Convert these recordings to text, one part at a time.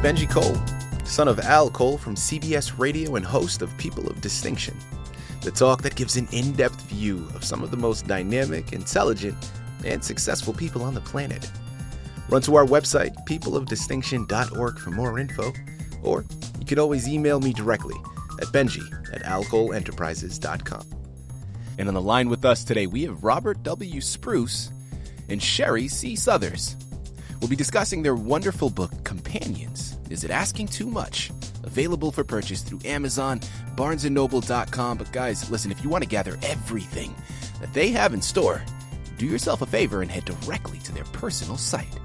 Benji Cole, son of Al Cole from CBS Radio and host of People of Distinction, the talk that gives an in-depth view of some of the most dynamic, intelligent, and successful people on the planet. Run to our website, peopleofdistinction.org for more info, or you can always email me directly at benji@alcoleenterprises.com. And on the line with us today, we have Robert W. Spruce and Sherri C. Southers. We'll be discussing their wonderful book, Companions. Is It Asking Too Much? Available for purchase through Amazon, barnesandnoble.com. But guys, listen, if you want to gather everything that they have in store, do yourself a favor and head directly to their personal site.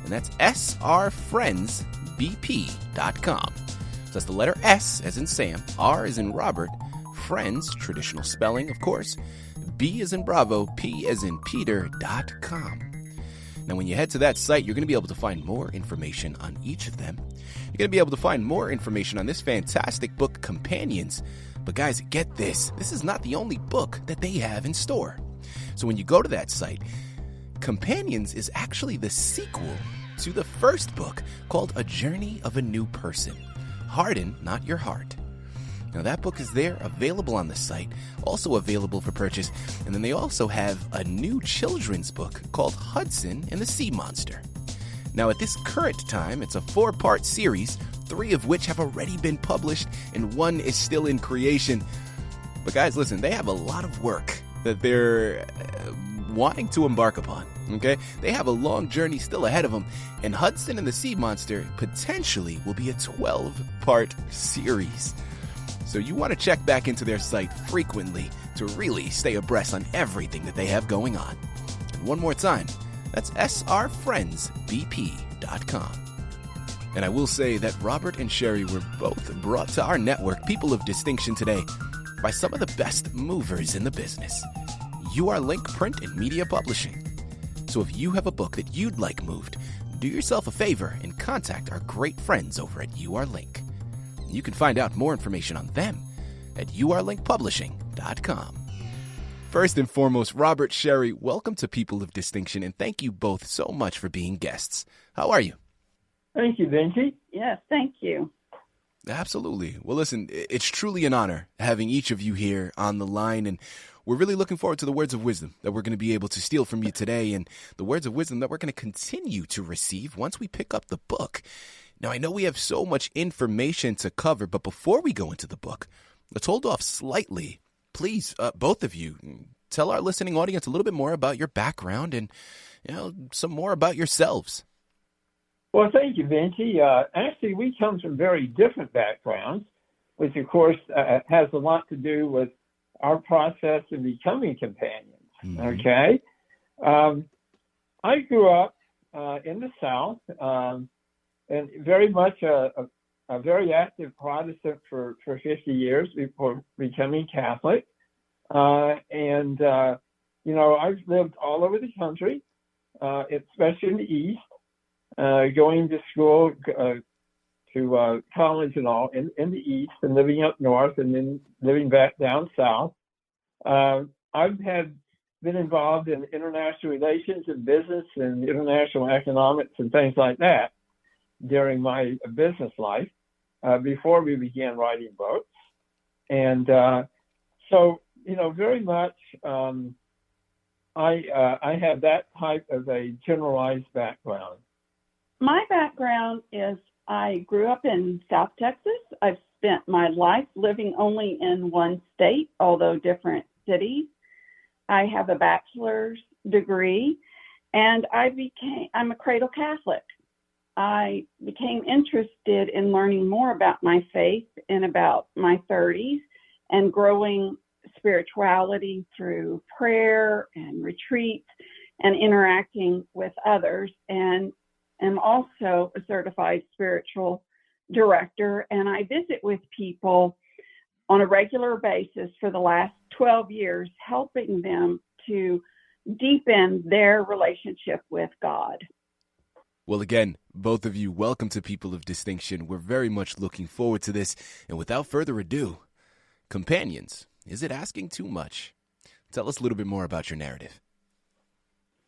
And that's srfriendsbp.com. So that's the letter S as in Sam, R as in Robert, Friends, traditional spelling, of course, B as in Bravo, P as in Peter.com. Now, when you head to that site, you're going to be able to find more information on each of them. You're going to be able to find more information on this fantastic book, Companions. But guys, get this. This is not the only book that they have in store. So when you go to that site, Companions is actually the sequel to the first book called A Journey of a New Person. Harden Not Your Heart. Now, that book is there, available on the site, also available for purchase. And then they also have a new children's book called Hudson and the Sea Monster. Now, at this current time, it's a 4-part series, 3 of which have already been published, and 1 is still in creation. But guys, listen, they have a lot of work that they're wanting to embark upon, okay? They have a long journey still ahead of them, and Hudson and the Sea Monster potentially will be a 12-part series. So you want to check back into their site frequently to really stay abreast on everything that they have going on. And one more time, that's srfriendsbp.com. And I will say that Robert and Sherri were both brought to our network, People of Distinction, today by some of the best movers in the business. You are Link Print and Media Publishing. So if you have a book that you'd like moved, do yourself a favor and contact our great friends over at You Are Link. You can find out more information on them at youarelinkpublishing.com. First and foremost, Robert, Sherri, welcome to People of Distinction, and thank you both so much for being guests. How are you? Thank you, Benji. Yes, thank you. Absolutely. Well, listen, it's truly an honor having each of you here on the line, and we're really looking forward to the words of wisdom that we're going to be able to steal from you today, and the words of wisdom that we're going to continue to receive once we pick up the book. Now, I know we have so much information to cover, but before we go into the book, let's hold off slightly. Please, both of you, tell our listening audience a little bit more about your background and, some more about yourselves. Well, thank you, Benji. Actually, we come from very different backgrounds, which, of course, has a lot to do with our process of becoming companions, okay? I grew up in the South, and very much a very active Protestant for 50 years before becoming Catholic. I've lived all over the country, especially in the East, going to school, to college and all in the East, and living up north, and then living back down south. I've been involved in international relations and business and international economics and things like that during my business life before we began writing books. And very much I have that type of a generalized background. My background is I grew up in South Texas. I've spent my life living only in one state, although different cities. I have a bachelor's degree, and I'm a cradle Catholic. I became interested in learning more about my faith in about my 30s and growing spirituality through prayer and retreats and interacting with others, and am also a certified spiritual director, and I visit with people on a regular basis for the last 12 years, helping them to deepen their relationship with God. Well, again, both of you, welcome to People of Distinction. We're very much looking forward to this. And without further ado, Companions, is it asking too much? Tell us a little bit more about your narrative.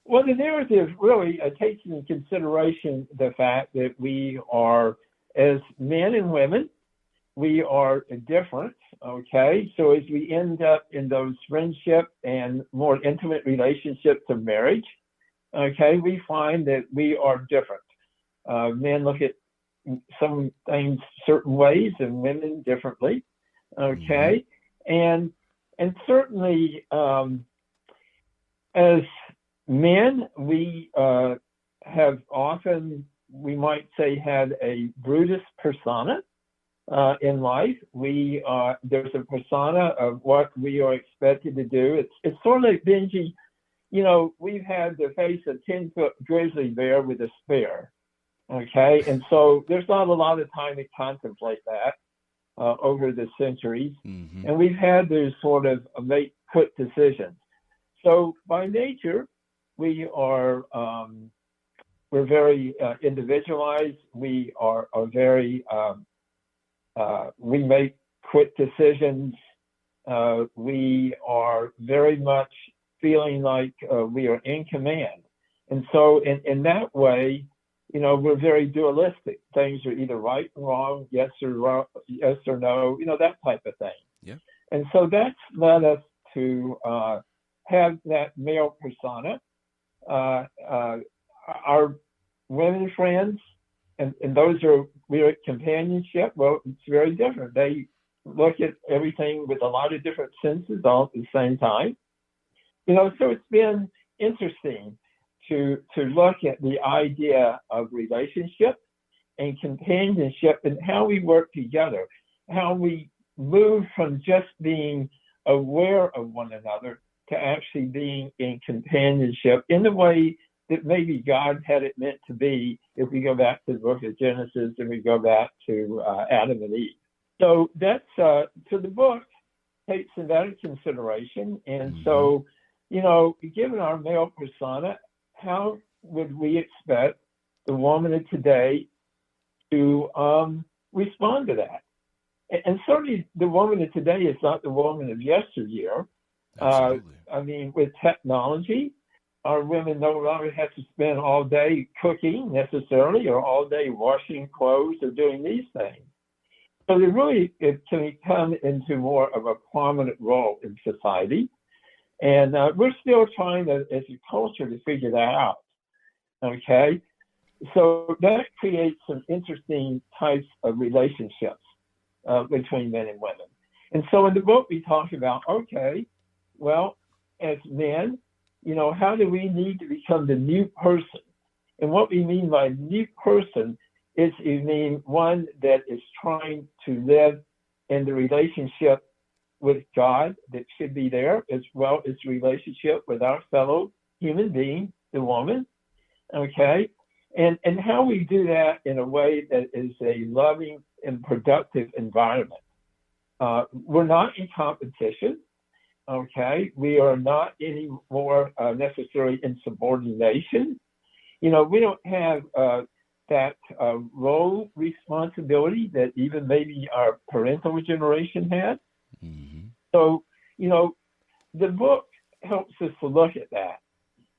Well, the narrative really takes into consideration the fact that we are as men and women, we are different, okay? So as we end up in those friendship and more intimate relationships of marriage, okay, we find that we are different. Men look at some things certain ways and women differently, okay? And certainly as men, we have often, we might say, had a Brutus persona in life. There's a persona of what we are expected to do. It's sort of like Benji, you know, we've had to face a 10-foot grizzly bear with a spear, okay? And so there's not a lot of time to contemplate that over the centuries. And we've had to sort of make quick decisions. So by nature, we are, we're very individualized. We are very, we make quick decisions. We are very much feeling like we are in command. And so in that way, you know, we're very dualistic. Things are either right and wrong, yes or no, you know, that type of thing. Yeah. And so that's led us to have that male persona. Our women friends, and those we're at companionship, well, it's very different. They look at everything with a lot of different senses all at the same time. You know, so it's been interesting to look at the idea of relationship and companionship and how we work together, how we move from just being aware of one another to actually being in companionship in the way that maybe God had it meant to be if we go back to the book of Genesis and we go back to Adam and Eve. So that's, so the book takes that into consideration. And so, you know, given our male persona, how would we expect the woman of today to respond to that? And certainly the woman of today is not the woman of yesteryear. I mean, with technology, our women no longer have to spend all day cooking necessarily, or all day washing clothes or doing these things. So they really can come into more of a prominent role in society. And we're still trying to, as a culture, to figure that out, okay? So that creates some interesting types of relationships between men and women. And so in the book, we talk about, okay, well, as men, you know, how do we need to become the new person? And what we mean by new person is you mean one that is trying to live in the relationship with God that should be there, as well as relationship with our fellow human being, the woman, okay? And how we do that in a way that is a loving and productive environment. We're not in competition. Okay, we are not any more necessarily in subordination. You know, we don't have that role responsibility that even maybe our parental generation had. So, you know, the book helps us to look at that.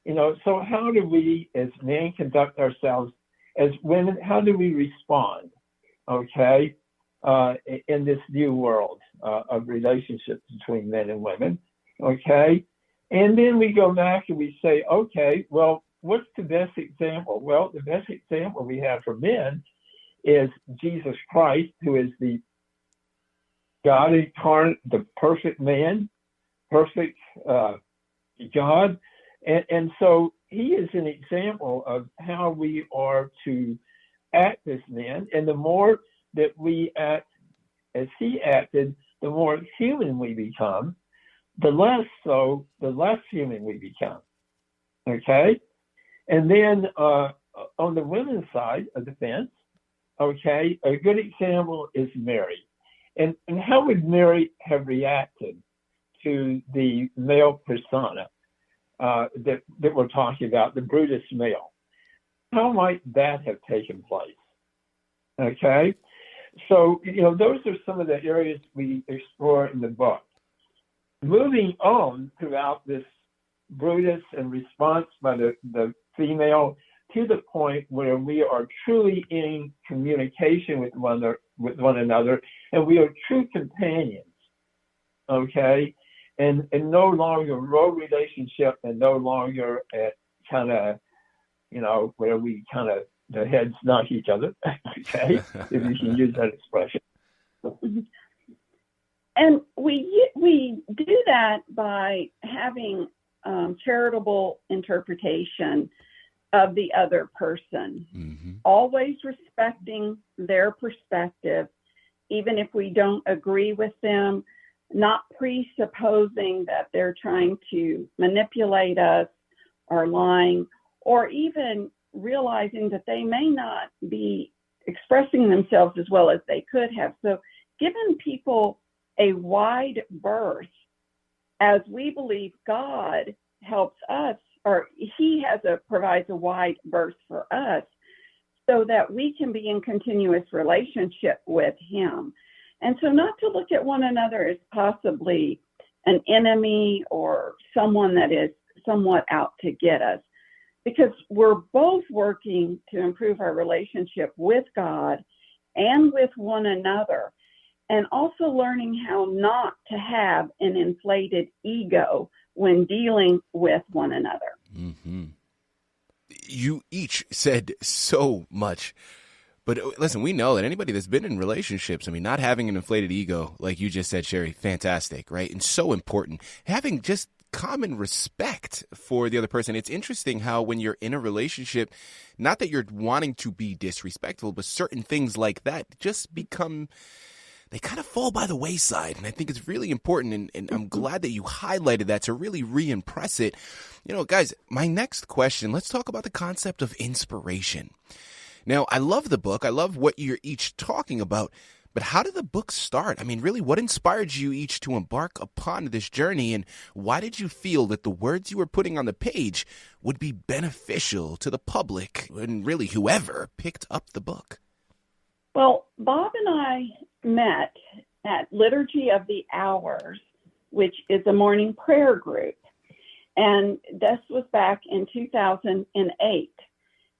You know, so how do we as men conduct ourselves? As women, how do we respond? Okay, in this new world of relationships between men and women, okay? And then we go back and we say, okay, well, what's the best example? Well, the best example we have for men is Jesus Christ, who is the God incarnate, the perfect man, perfect God. And so he is an example of how we are to act as men. And the more that we act as he acted, the more human we become, the less human we become, okay? And then on the women's side of the fence, okay, a good example is Mary. And how would Mary have reacted to the male persona that we're talking about, the Brutus male? How might that have taken place, okay? So, you know, those are some of the areas we explore in the book. Moving on throughout this Brutus and response by the female, to the point where we are truly in communication with one another, and we are true companions, okay? And no longer role relationship, and no longer at kind of, where we kind of, the heads knock each other, okay? If you can use that expression. And we do that by having charitable interpretation of the other person, always respecting their perspective, even if we don't agree with them, not presupposing that they're trying to manipulate us or lying, or even realizing that they may not be expressing themselves as well as they could have. So giving people a wide berth, as we believe God helps us, or he provides a wide berth for us, so that we can be in continuous relationship with him. And so not to look at one another as possibly an enemy or someone that is somewhat out to get us, because we're both working to improve our relationship with God and with one another, and also learning how not to have an inflated ego when dealing with one another. You each said so much. But listen, we know that anybody that's been in relationships, not having an inflated ego, like you just said, Sherri, fantastic, right? And so important. Having just common respect for the other person. It's interesting how when you're in a relationship, not that you're wanting to be disrespectful, but certain things like that just become, they kind of fall by the wayside. And I think it's really important, and I'm glad that you highlighted that to really re-impress it. Guys, my next question, let's talk about the concept of inspiration. Now, I love the book. I love what you're each talking about. But how did the book start? Really, what inspired you each to embark upon this journey? And why did you feel that the words you were putting on the page would be beneficial to the public and really whoever picked up the book? Well, Bob and I met at Liturgy of the Hours, which is a morning prayer group. And this was back in 2008.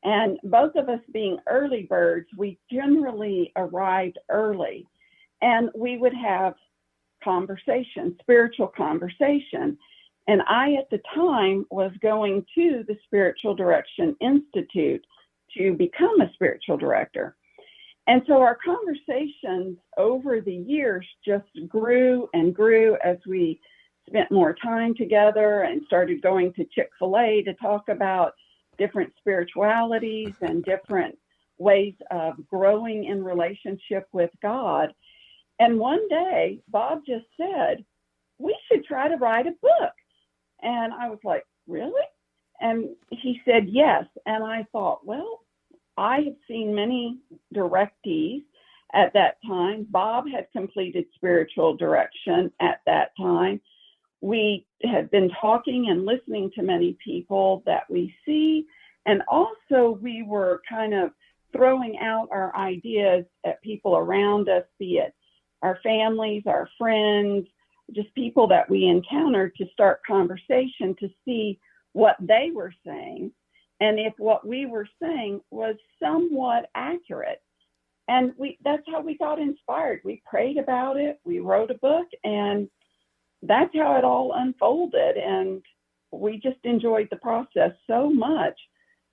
And both of us being early birds, we generally arrived early, and we would have spiritual conversation. And I, at the time, was going to the Spiritual Direction Institute to become a spiritual director. And so our conversations over the years just grew and grew as we spent more time together and started going to Chick-fil-A to talk about different spiritualities and different ways of growing in relationship with God. And one day, Bob just said, we should try to write a book. And I was like, really? And he said, yes. And I thought, well, I had seen many directees at that time. Bob had completed spiritual direction at that time. We had been talking and listening to many people that we see, and also we were kind of throwing out our ideas at people around us, be it our families, our friends, just people that we encountered, to start conversation to see what they were saying and if what we were saying was somewhat accurate. And that's how we got inspired. We prayed about it, we wrote a book, and that's how it all unfolded. And we just enjoyed the process so much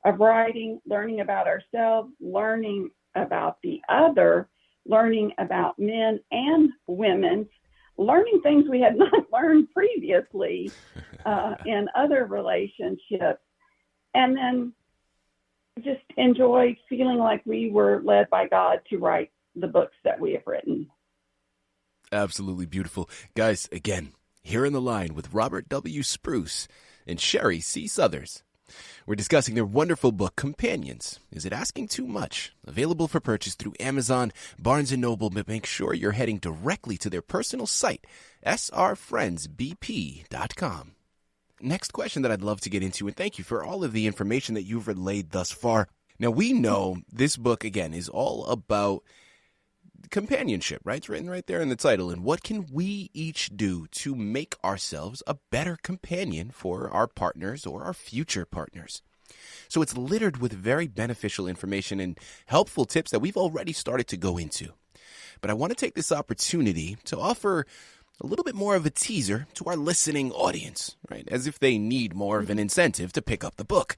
of writing, learning about ourselves, learning about the other, learning about men and women, learning things we had not learned previously in other relationships. And then just enjoyed feeling like we were led by God to write the books that we have written. Absolutely beautiful. Guys, again, here in the line with Robert W. Spruce and Sherri C. Southers. We're discussing their wonderful book, Companions. Is it asking too much? Available for purchase through Amazon, Barnes & Noble, but make sure you're heading directly to their personal site, srfriendsbp.com. Next question that I'd love to get into, and thank you for all of the information that you've relayed thus far. Now, we know this book, again, is all about companionship, right? It's written right there in the title. And what can we each do to make ourselves a better companion for our partners or our future partners? So it's littered with very beneficial information and helpful tips that we've already started to go into. But I want to take this opportunity to offer a little bit more of a teaser to our listening audience, right? As if they need more of an incentive to pick up the book.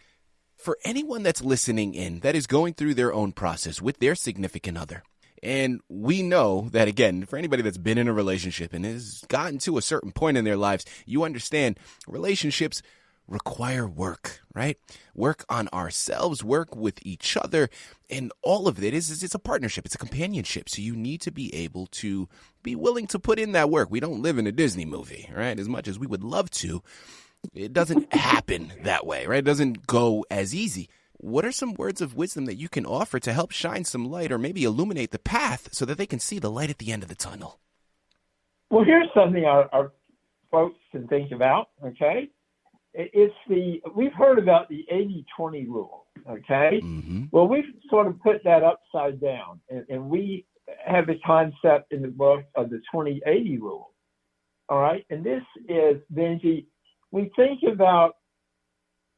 For anyone that's listening in that is going through their own process with their significant other, and we know that, again, for anybody that's been in a relationship and has gotten to a certain point in their lives, you understand relationships require work, right? Work on ourselves, work with each other, and all of it is it's a partnership, it's a companionship. So you need to be able to be willing to put in that work. We don't live in a Disney movie, right? As much as we would love to, it doesn't happen that way, right? It doesn't go as easy. What are some words of wisdom that you can offer to help shine some light or maybe illuminate the path so that they can see the light at the end of the tunnel? Well, here's something our folks can think about, okay? We've heard about the 80-20 rule, okay? Mm-hmm. Well, we've sort of put that upside down, and we have a concept in the book of the 20-80 rule, all right? And this is, Benji, we think about,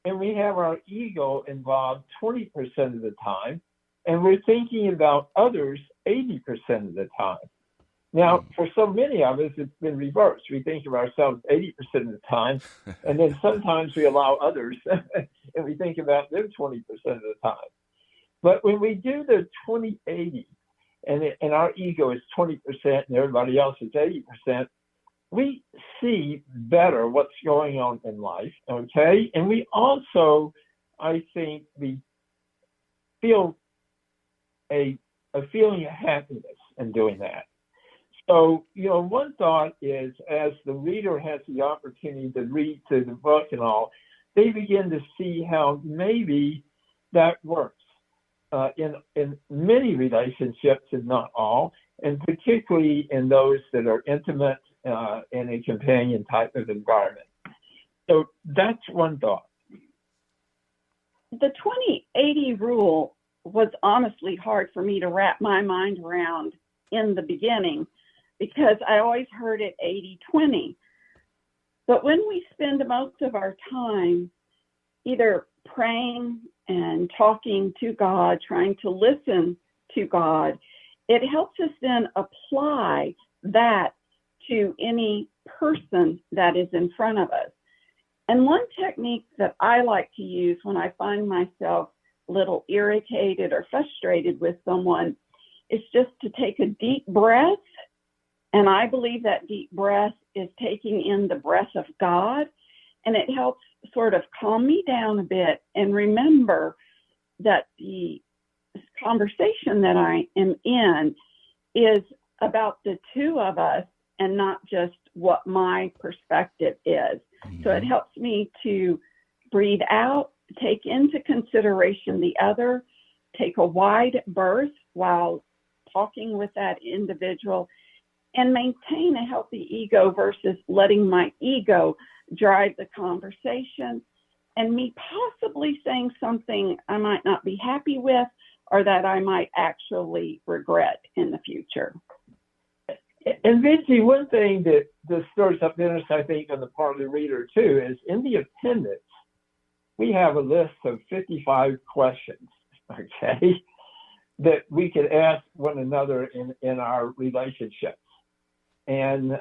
and we have our ego involved 20% of the time, and we're thinking about others 80% of the time. Now, for so many of us, it's been reversed. We think of ourselves 80% of the time, and then sometimes we allow others, and we think about them 20% of the time. But when we do the 20-80, and our ego is 20% and everybody else is 80%, we see better what's going on in life, okay? And we also, I think, we feel a feeling of happiness in doing that. So, one thought is, as the reader has the opportunity to read through the book and all, they begin to see how maybe that works in many relationships, and not all, and particularly in those that are intimate in a companion type of environment. So that's one thought. The 20-80 rule was honestly hard for me to wrap my mind around in the beginning, because I always heard it 80-20. But when we spend most of our time either praying and talking to God, trying to listen to God, it helps us then apply that to any person that is in front of us. And one technique that I like to use when I find myself a little irritated or frustrated with someone is just to take a deep breath. And I believe that deep breath is taking in the breath of God, and it helps sort of calm me down a bit and remember that the conversation that I am in is about the two of us and not just what my perspective is. Mm-hmm. So it helps me to breathe out, take into consideration the other, take a wide berth while talking with that individual, and maintain a healthy ego versus letting my ego drive the conversation and me possibly saying something I might not be happy with or that I might actually regret in the future. And Benji, one thing that stirs up interest, I think, on the part of the reader too, is in the appendix, we have a list of 55 questions, okay, that we could ask one another in our relationships. And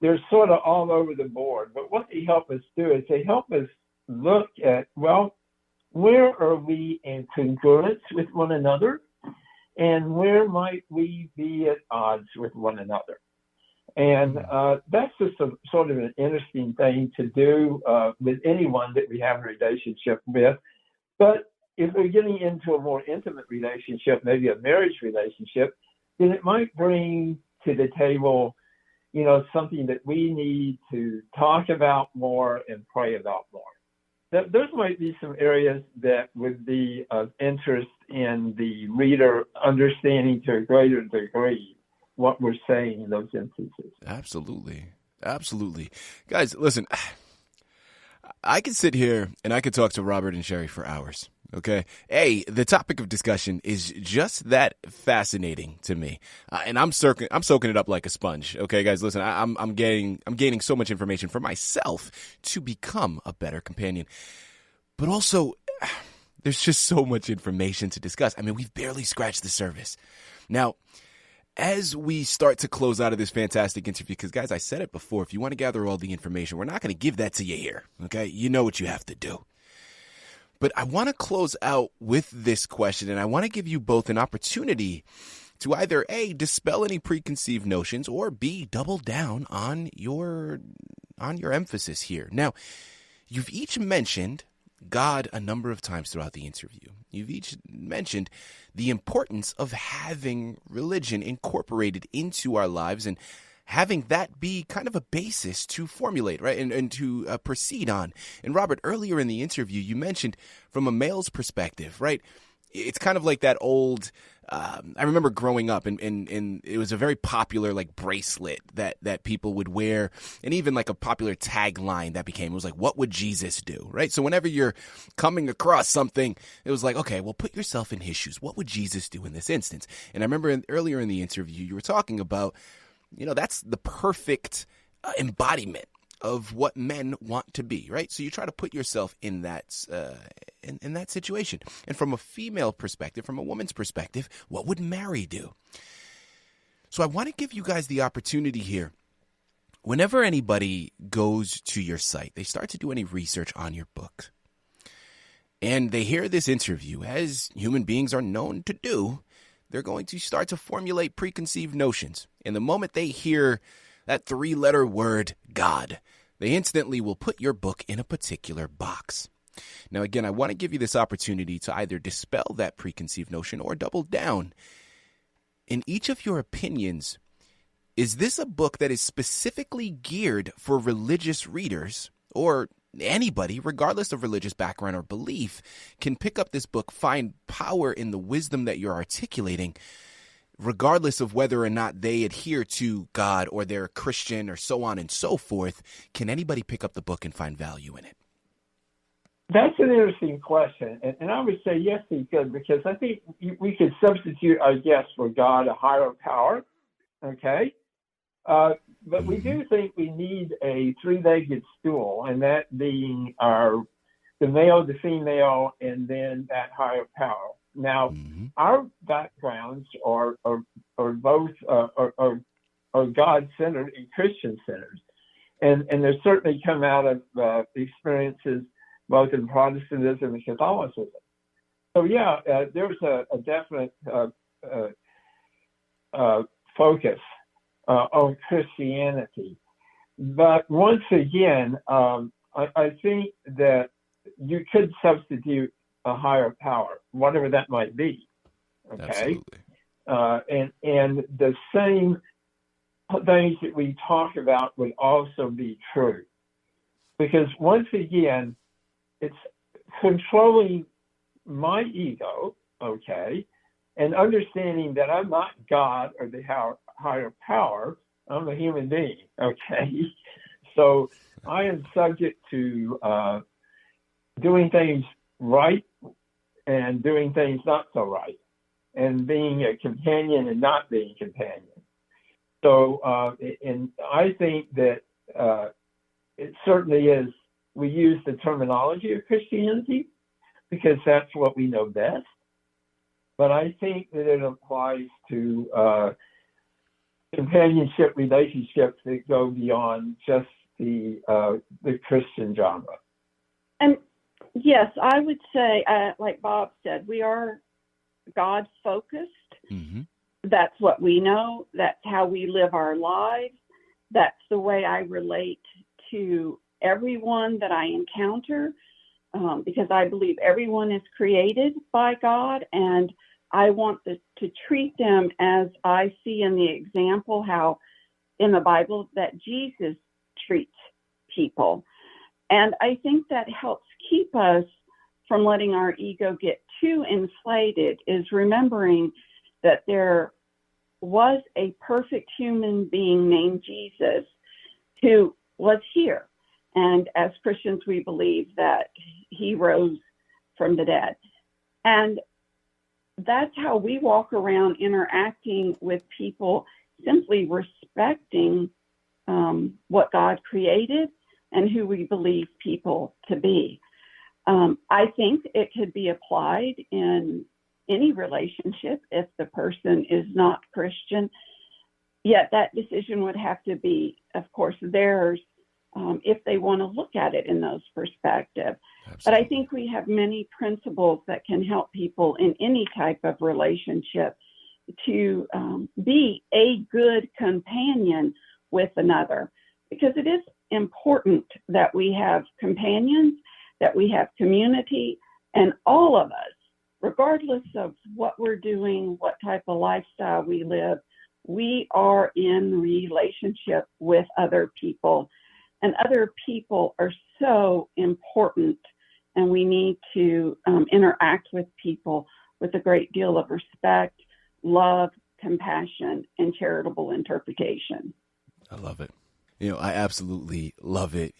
they're sort of all over the board. But what they help us do is they help us look at, well, where are we in congruence with one another? And where might we be at odds with one another? And that's just sort of an interesting thing to do with anyone that we have a relationship with. But if we're getting into a more intimate relationship, maybe a marriage relationship, then it might bring to the table, something that we need to talk about more and pray about more. Those might be some areas that would be of interest in the reader understanding to a greater degree what we're saying in those instances. Absolutely. Absolutely. Guys, listen, I could sit here and I could talk to Robert and Sherri for hours. Okay. The topic of discussion is just that fascinating to me, and I'm soaking it up like a sponge. Okay, guys, listen, I'm gaining so much information for myself to become a better companion, but also there's just so much information to discuss. I mean, we've barely scratched the surface. Now, as we start to close out of this fantastic interview, because, guys, I said it before, if you want to gather all the information, we're not going to give that to you here, okay? You know what you have to do. But I want to close out with this question, and I want to give you both an opportunity to either A, dispel any preconceived notions, or B, double down on your emphasis here. Now, you've each mentioned God a number of times throughout the interview. You've each mentioned the importance of having religion incorporated into our lives and having that be kind of a basis to formulate, right, and to proceed on. And Robert, earlier in the interview, you mentioned from a male's perspective, right, it's kind of like that old, I remember growing up and it was a very popular like bracelet that people would wear, and even like a popular tagline that became, it was like, what would Jesus do? Right. So whenever you're coming across something, it was like, okay, well, put yourself in his shoes. What would Jesus do in this instance? And I remember earlier in the interview, you were talking about, that's the perfect embodiment of what men want to be, right? So you try to put yourself in that in that situation. And from a female perspective, from a woman's perspective, what would Mary do? So I want to give you guys the opportunity here. Whenever anybody goes to your site, they start to do any research on your book, and they hear this interview, as human beings are known to do, they're going to start to formulate preconceived notions. And the moment they hear that 3-letter word, God, they instantly will put your book in a particular box. Now, again, I want to give you this opportunity to either dispel that preconceived notion or double down. In each of your opinions, is this a book that is specifically geared for religious readers, or anybody, regardless of religious background or belief, can pick up this book, find power in the wisdom that you're articulating, regardless of whether or not they adhere to God or they're a Christian or so on and so forth? Can anybody pick up the book and find value in it? That's an interesting question. And I would say yes, he could, because I think we could substitute, I guess, for God a higher power, okay? But we do think we need a 3-legged stool, and that being the male, the female, and then that higher power. Now, our backgrounds are both God-centered and Christian-centered, and they've certainly come out of experiences both in Protestantism and Catholicism. So yeah, there's a definite focus on Christianity. But once again, I think that you could substitute a higher power, whatever that might be. Okay. Absolutely. And the same things that we talk about would also be true. Because once again, it's controlling my ego, okay, and understanding that I'm not God or the higher power. I'm a human being, okay? So I am subject to doing things right and doing things not so right, and being a companion and not being a companion. So, and I think that it certainly is, we use the terminology of Christianity because that's what we know best. But I think that it applies to companionship relationships that go beyond just the Christian genre. And yes, I would say, like Bob said, we are God-focused. Mm-hmm. That's what we know. That's how we live our lives. That's the way I relate to everyone that I encounter, because I believe everyone is created by God, and I want to treat them as I see in the example how in the Bible that Jesus treats people. And I think that helps keep us from letting our ego get too inflated, is remembering that there was a perfect human being named Jesus who was here. And as Christians, we believe that he rose from the dead. And that's how we walk around interacting with people, simply respecting what God created and who we believe people to be. I think it could be applied in any relationship if the person is not Christian. Yet that decision would have to be, of course, theirs if they want to look at it in those perspectives. Absolutely. But I think we have many principles that can help people in any type of relationship to be a good companion with another, because it is important that we have companions, that we have community, and all of us, regardless of what we're doing, what type of lifestyle we live, we are in relationship with other people. And other people are so important, and we need to interact with people with a great deal of respect, love, compassion, and charitable interpretation. I love it. I absolutely love it.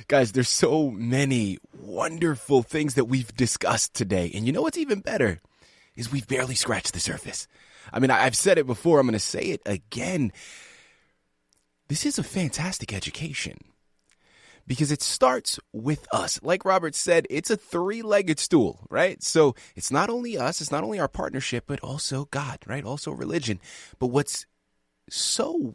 Guys, there's so many wonderful things that we've discussed today. And what's even better is we've barely scratched the surface. I mean, I've said it before. I'm going to say it again. This is a fantastic education because it starts with us. Like Robert said, it's a three-legged stool, right? So it's not only us, it's not only our partnership, but also God, right? Also religion. But what's so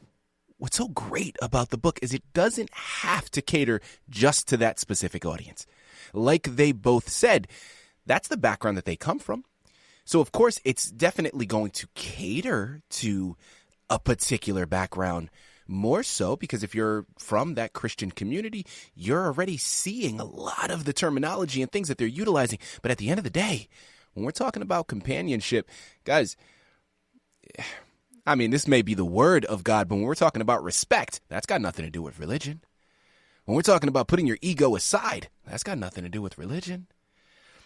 great about the book is it doesn't have to cater just to that specific audience. Like they both said, that's the background that they come from. So, of course, it's definitely going to cater to a particular background more so because if you're from that Christian community, you're already seeing a lot of the terminology and things that they're utilizing. But at the end of the day, when we're talking about companionship, guys, I mean, this may be the word of God, but when we're talking about respect, that's got nothing to do with religion. When we're talking about putting your ego aside, that's got nothing to do with religion,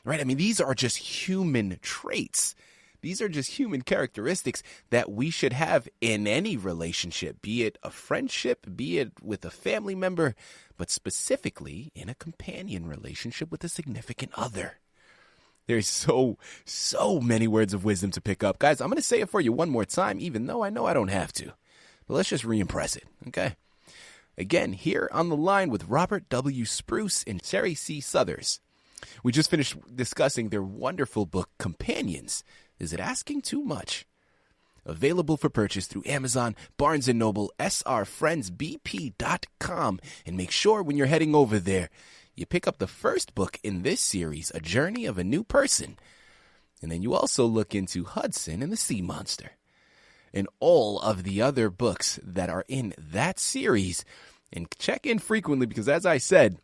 right? I mean, these are just human traits. These are just human characteristics that we should have in any relationship, be it a friendship, be it with a family member, but specifically in a companion relationship with a significant other. There's so many words of wisdom to pick up. Guys, I'm going to say it for you one more time, even though I know I don't have to. But let's just re-impress it, okay? Again, here on the line with Robert W. Spruce and Sherri C. Southers. We just finished discussing their wonderful book, Companions. Is It Asking Too Much? Available for purchase through Amazon, Barnes & Noble, srfriendsbp.com. And make sure when you're heading over there, you pick up the first book in this series, A Journey of a New Person. And then you also look into Hudson and the Sea Monster and all of the other books that are in that series. And check in frequently because, as I said,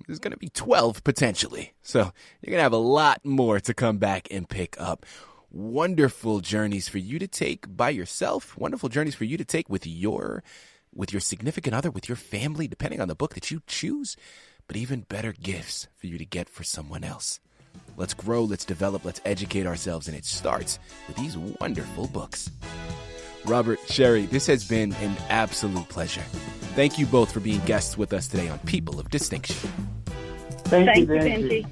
there's going to be 12 potentially. So you're going to have a lot more to come back and pick up. Wonderful journeys for you to take by yourself. Wonderful journeys for you to take with your significant other, with your family, depending on the book that you choose. But even better gifts for you to get for someone else. Let's grow, let's develop, let's educate ourselves. And it starts with these wonderful books. Robert, Sherri, this has been an absolute pleasure. Thank you both for being guests with us today on People of Distinction. Thank you, Benji.